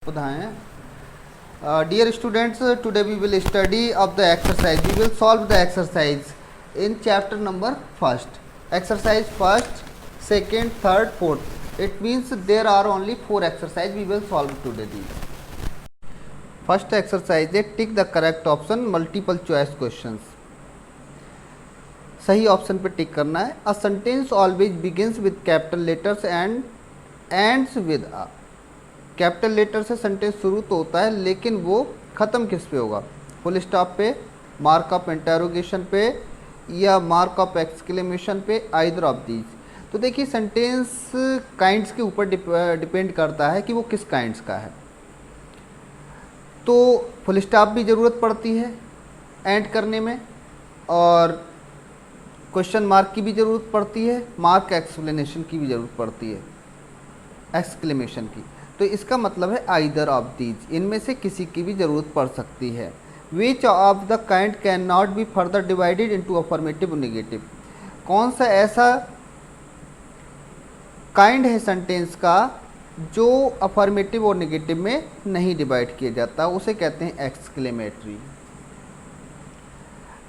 Budhayan. Dear students, today we will study of the exercise. We will solve the exercise in chapter number first. Exercise first, second, third, fourth. It means there are only 4 exercises. We will solve today these. First exercise is tick the correct option, multiple choice questions. सही option पे tick करना है. A sentence always begins with capital letters and ends with a. Capital letter से sentence शुरू तो होता है लेकिन वो ख़त्म किस पे होगा? फुल स्टॉप पे, मार्क ऑफ इंटरोगेशन पे या मार्क ऑफ एक्सक्लेमेशन पे, आइदर ऑफ दीज. तो देखिए सेंटेंस काइंड्स के ऊपर डिपेंड करता है कि वो किस काइंड्स का है. तो फुल स्टॉप भी ज़रूरत पड़ती है एंड करने में, और क्वेश्चन मार्क की भी ज़रूरत पड़ती है, मार्क एक्सप्लेनेशन की भी ज़रूरत पड़ती है, एक्सक्लेमेशन की. तो इसका मतलब है आइदर ऑफ दीज, इनमें से किसी की भी ज़रूरत पड़ सकती है. Which of the kind can not be further divided into affirmative और नेगेटिव. कौन सा ऐसा काइंड है सेंटेंस का जो अफर्मेटिव और नेगेटिव में नहीं डिवाइड किया जाता, उसे कहते हैं exclamatory.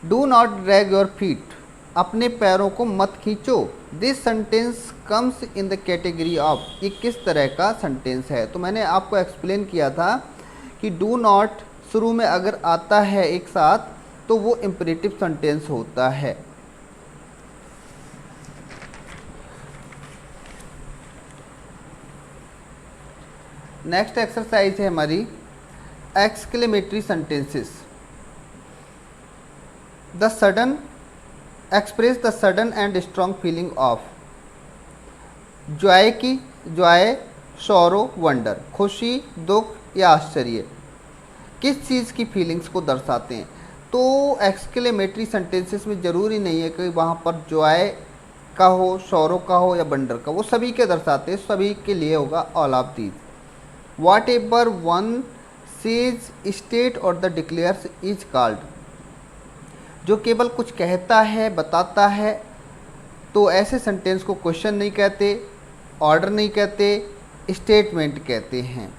Do not drag your feet, अपने पैरों को मत खींचो. This sentence comes in the category of, ये किस तरह का सेंटेंस है? तो मैंने आपको एक्सप्लेन किया था कि डू नॉट शुरू में अगर आता है एक साथ तो वो इम्परेटिव सेंटेंस होता है. नेक्स्ट एक्सरसाइज है हमारी exclamatory sentences. The sudden express the sudden and strong feeling of. Joy की, जॉय, सौरो, वंडर, खुशी, दुख या आश्चर्य, किस चीज़ की फीलिंग्स को दर्शाते हैं? तो एक्सक्लेमेटरी सेंटेंसेस में ज़रूरी नहीं है कि वहाँ पर जॉय का हो, सौरो का हो या वंडर का, वो सभी के दर्शाते हैं, सभी के लिए होगा all of these. What ever one says, state और द डिक्लेयर्स इज कॉल्ड. जो केवल कुछ कहता है, बताता है, तो ऐसे सेंटेंस को क्वेश्चन नहीं कहते, ऑर्डर नहीं कहते, स्टेटमेंट कहते हैं.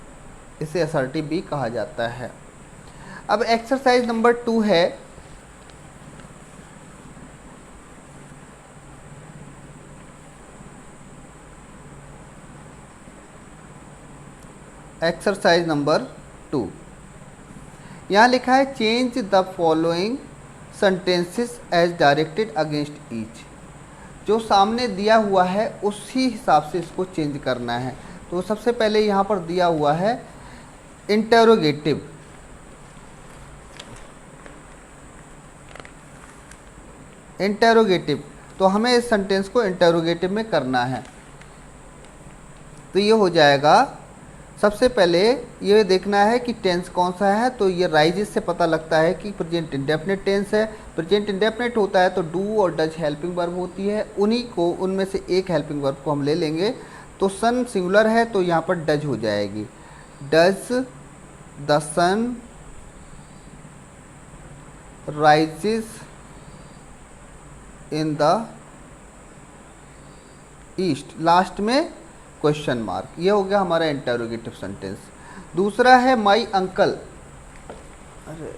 इसे असर्टिव भी कहा जाता है. अब एक्सरसाइज नंबर 2 है एक्सरसाइज नंबर 2. यहाँ लिखा है change the following sentences as directed against each. जो सामने दिया हुआ है उसी हिसाब से इसको चेंज करना है. तो सबसे पहले यहाँ पर दिया हुआ है इंटरोगेटिव. इंटरोगेटिव, तो हमें इस सेंटेंस को इंटरोगेटिव में करना है. तो ये हो जाएगा, सबसे पहले ये देखना है कि टेंस कौन सा है. तो ये राइजेस से पता लगता है कि प्रेजेंट इंडेफिनिट टेंस है. प्रेजेंट इंडेफिनिट होता है तो डू और डज हेल्पिंग वर्ब होती है. उन्हीं को, उनमें से एक हेल्पिंग वर्ब को हम ले लेंगे. तो सन सिंगुलर है तो यहाँ पर डज हो जाएगी. Does the sun rises in the east, last में क्वेश्चन मार्क. ये हो गया हमारा इंटरोगेटिव सेंटेंस. दूसरा है माई अंकल. अरे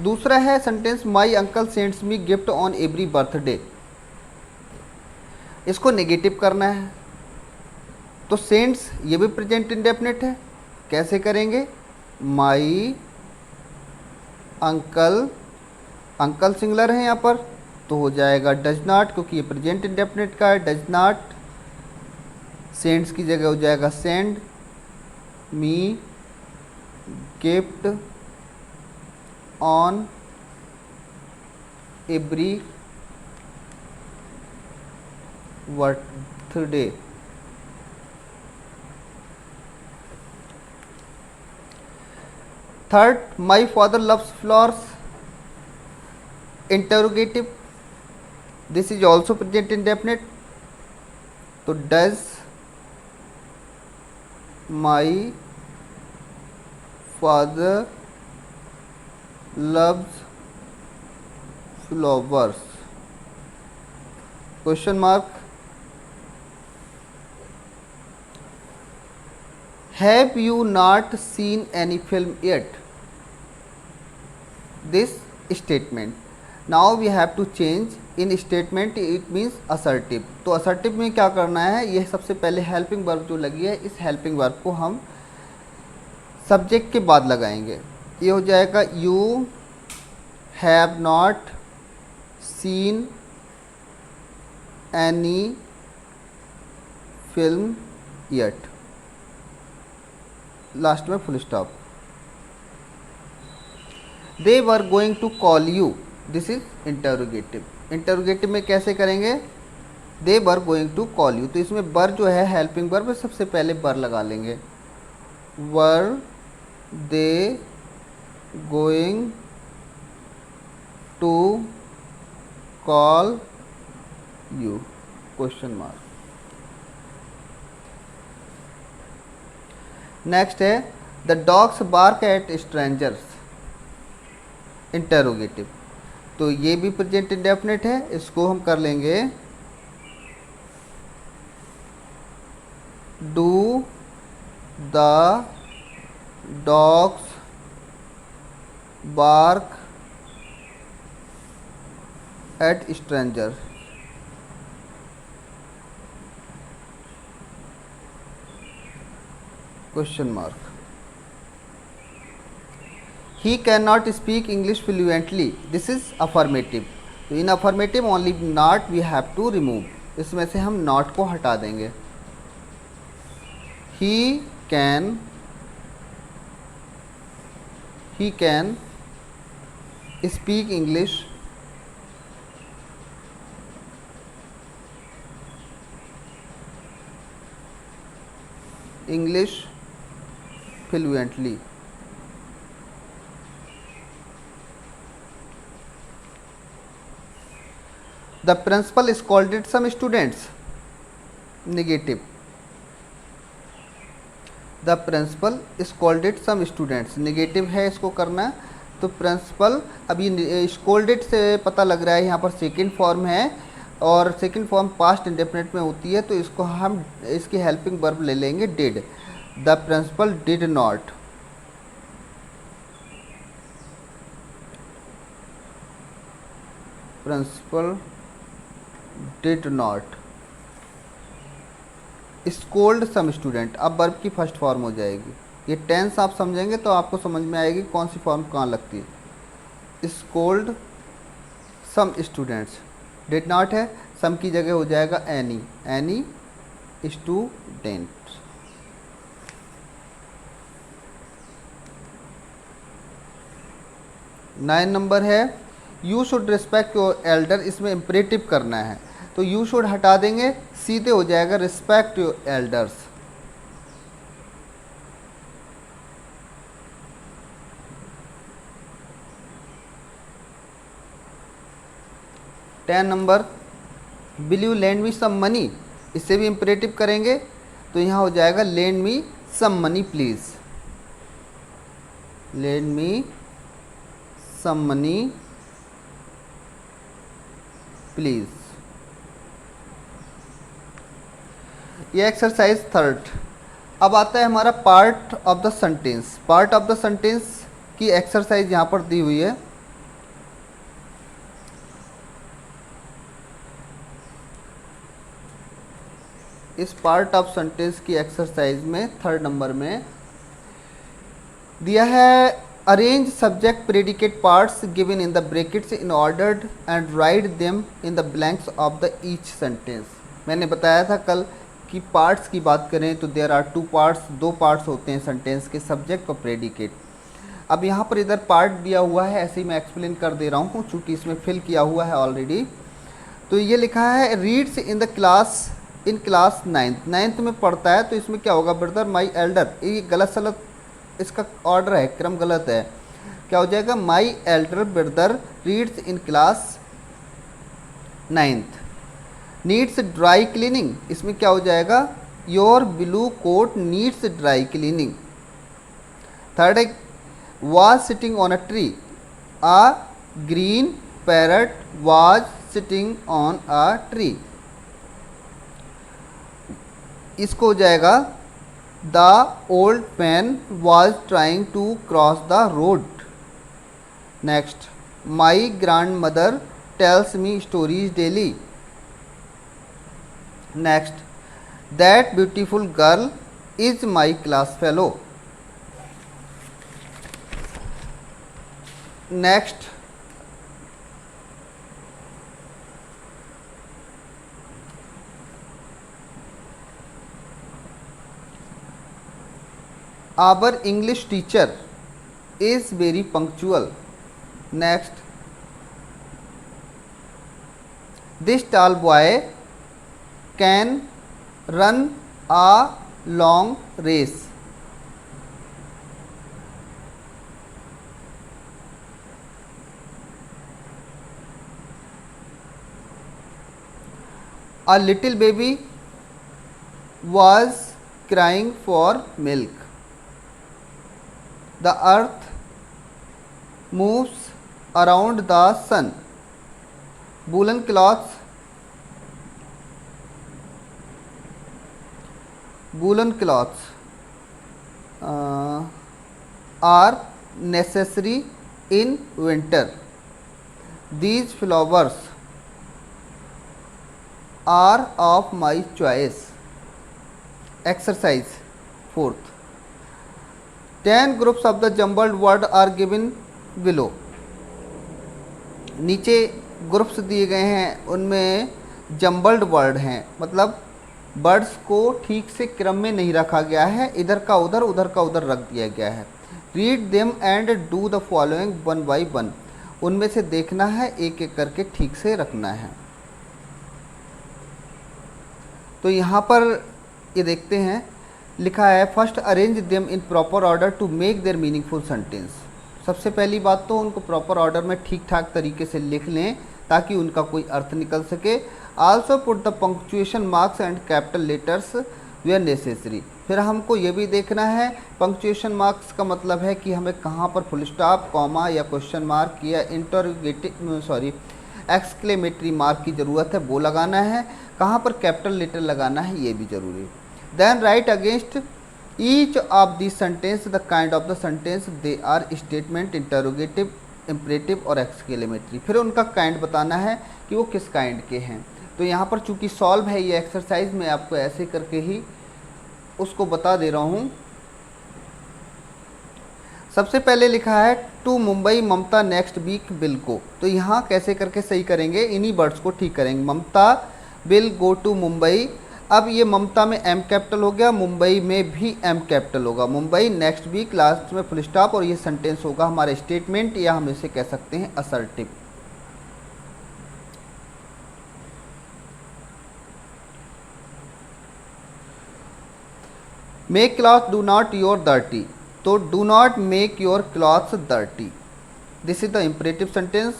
दूसरा है sentence my uncle sends me gift on every birthday. इसको नेगेटिव करना है. तो सेंड्स ये भी प्रेजेंट इंडेफिनिट है. कैसे करेंगे? माई अंकल, अंकल सिंगुलर है यहाँ पर, तो हो जाएगा डज नॉट, क्योंकि ये प्रेजेंट इंडेफिनिट का है. डज नॉट, सेंड्स की जगह हो जाएगा send me gift on every birthday. Third, my father loves flowers. Interrogative, this is also present indefinite. तो does my father loves flowers? Question mark. Have you not seen any film yet? This statement. Now we have to change in statement, it means assertive. तो assertive में क्या करना है, ये सबसे पहले helping verb जो लगी है, इस हेल्पिंग वर्ब को हम सब्जेक्ट के बाद लगाएंगे. ये हो जाएगा you have not seen any film yet. Last में full stop. They were going to call you. This is interrogative. Interrogative में कैसे करेंगे, they were going to call you. तो इसमें बर जो है हेल्पिंग वर्ब, सबसे पहले बर लगा लेंगे. Were they going to call you? Question mark. Next है the dogs bark at strangers. Interrogative. तो ये भी प्रेजेंट इंडेफिनिट है, इसको हम कर लेंगे do the dogs bark at stranger. Question mark. He can not speak English fluently. This is affirmative. तो in affirmative only not we have to remove. इसमें से हम नॉट को हटा देंगे. He can speak English fluently. The principal scolded some students. Negative. The principal scolded some students. Negative है, इसको करना है. तो प्रिंसिपल, अभी स्कोल्डेड से पता लग रहा है यहाँ पर सेकेंड फॉर्म है और सेकेंड फॉर्म पास्ट इंडेफिनिट में होती है, तो इसको हम इसकी हेल्पिंग वर्ब ले लेंगे did. The principal did not. Principal did not scold some student. अब वर्ब की फर्स्ट फॉर्म हो जाएगी. ये टेंस आप समझेंगे तो आपको समझ में आएगी कौन सी फॉर्म कहाँ लगती है. scold some students. did not है, सम की जगह हो जाएगा any student. 9 नंबर है you should respect your Elder. इसमें इम्परेटिव करना है, तो यू शुड हटा देंगे, सीधे हो जाएगा respect your elders. Ten number will you lend me some money. इससे भी इम्परेटिव करेंगे, तो यहाँ हो जाएगा lend me some money please. Lend me some money please. ये एक्सरसाइज थर्ड. अब आता है हमारा part of the sentence. Part of the sentence की एक्सरसाइज यहाँ पर दी हुई है. इस पार्ट ऑफ सेंटेंस की एक्सरसाइज में थर्ड नंबर में दिया है arrange subject predicate parts given in the brackets in ordered and write them in the blanks of the each sentence. मैंने बताया था कल कि पार्ट्स की बात करें तो देयर आर 2 पार्ट्स. 2 पार्ट्स होते हैं सेंटेंस के, सब्जेक्ट और प्रेडिकेट. अब यहाँ पर इधर पार्ट दिया हुआ है, ऐसे ही मैं एक्सप्लेन कर दे रहा हूँ चूँकि इसमें फिल किया हुआ है ऑलरेडी. तो ये लिखा है reads in the class in class 9th में पढ़ता है. तो इसमें क्या होगा, ब्रदर माई एल्डर. ये गलत सलत इसका ऑर्डर है, क्रम गलत है. क्या हो जाएगा, my elder brother reads in class 9th. Needs dry cleaning. इसमें क्या हो जाएगा, your blue coat needs dry cleaning. Third है was sitting on a tree. A green parrot was sitting on a tree. इसको हो जाएगा the old man was trying to cross the road. Next, my grandmother tells me stories daily. Next, that beautiful girl is my class fellow. Next, our English teacher is very punctual. Next, this tall boy can run a long race. A little baby was crying for milk. The earth moves around the sun. Woolen cloths are necessary in winter. These flowers are of my choice. Exercise 4th. 10 groups of the jumbled word are given below. नीचे groups दिए गए हैं, उनमें jumbled word हैं, मतलब words को ठीक से क्रम में नहीं रखा गया है, इधर का उधर रख दिया गया है. Read them and do the following one by one. उनमें से देखना है, एक एक करके ठीक से रखना है. तो यहाँ पर ये देखते हैं, लिखा है first arrange them in proper order to make their meaningful sentence. सबसे पहली बात तो उनको प्रॉपर ऑर्डर में ठीक ठाक तरीके से लिख लें ताकि उनका कोई अर्थ निकल सके. Also put the punctuation marks and capital letters where necessary. फिर हमको ये भी देखना है, पंक्चुएशन मार्क्स का मतलब है कि हमें कहाँ पर फुल स्टॉप, कॉमा या क्वेश्चन मार्क या एक्सक्लेमेटरी मार्क की ज़रूरत है, वो लगाना है. कहाँ पर कैपिटल लेटर लगाना है ये भी ज़रूरी है. Then write against each of the sentence the kind of the sentence they are statement, interrogative, imperative और एक्सक्लेमेटरी. फिर उनका काइंड बताना है कि वो किस काइंड के हैं. तो यहाँ पर चूँकि सॉल्व है ये एक्सरसाइज, मैं आपको ऐसे करके ही उसको बता दे रहा हूँ. सबसे पहले लिखा है to Mumbai Mamata next week will go. तो यहाँ कैसे करके सही करेंगे, इन्हीं वर्ड्स को ठीक करेंगे. ममता विल गो टू मुंबई. अब ये ममता में एम कैपिटल हो गया, मुंबई में भी एम कैपिटल होगा. मुंबई नेक्स्ट वीक लास्ट में फुल स्टॉप और ये सेंटेंस होगा हमारा स्टेटमेंट या हम इसे कह सकते हैं assertive. Make cloth do not your dirty. तो do not make your clothes dirty, this is the imperative sentence.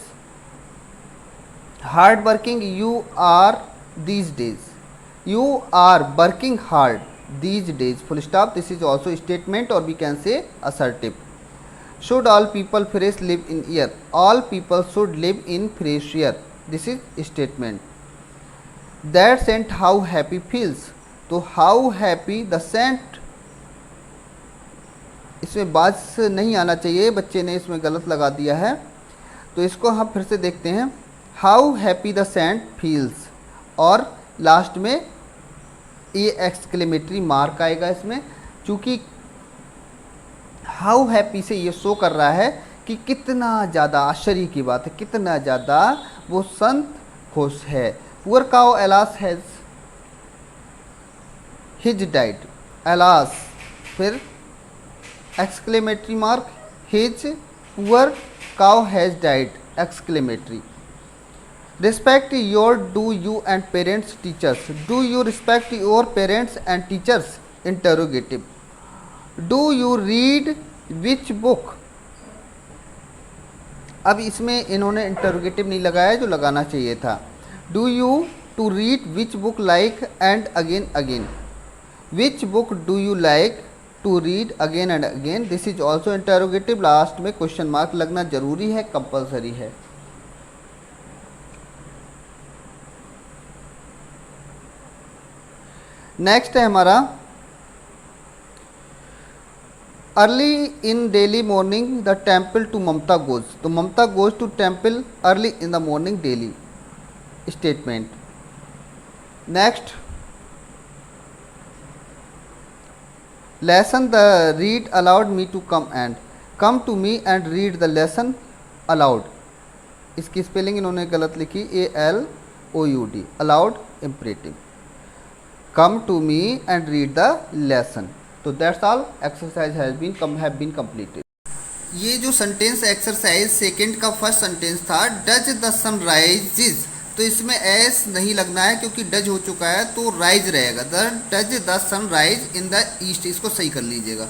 Hard working you are these days. You are working hard these days. Full stop. This is also statement or we can say assertive. Should all people fresh live in air? All people should live in fresh air. This is statement. That scent how happy feels. तो how happy the scent, इसमें बात नहीं आना चाहिए, बच्चे ने इसमें गलत लगा दिया है. तो इसको हम फिर से देखते हैं. How happy the scent feels और लास्ट में ये एक्सक्लेमेटरी मार्क आएगा इसमें, चूँकि हाउ हैप्पी से ये शो कर रहा है कि कितना ज़्यादा आश्चर्य की बात है, कितना ज़्यादा वो संत खुश है. Poor cow alas has his died. Alas फिर exclamatory mark, his poor cow has died exclamatory. Respect your do you and parents teachers. Do you respect your parents and teachers? Interrogative. Do you read which book? अब इसमें इन्होंने interrogative नहीं लगाया जो लगाना चाहिए था. Do you to read which book like and again again. Which book do you like to read again and again? This is also interrogative. Last में क्वेश्चन मार्क लगना जरूरी है, कंपलसरी है. नेक्स्ट है हमारा early in daily morning the temple to Mamta goes. तो Mamta goes to temple early in the morning daily statement. Next lesson the read aloud me to come to me and read the lesson aloud. इसकी spelling इन्होंने गलत लिखी, ALOUD, aloud imperative, come to me and read the lesson. तो that's all, exercise have been completed. ये जो sentence exercise second का first sentence था, does the sun rises, तो इसमें एस नहीं लगना है क्योंकि डज हो चुका है, तो राइज रहेगा। The does the sun rise in the east, इसको सही कर लीजिएगा।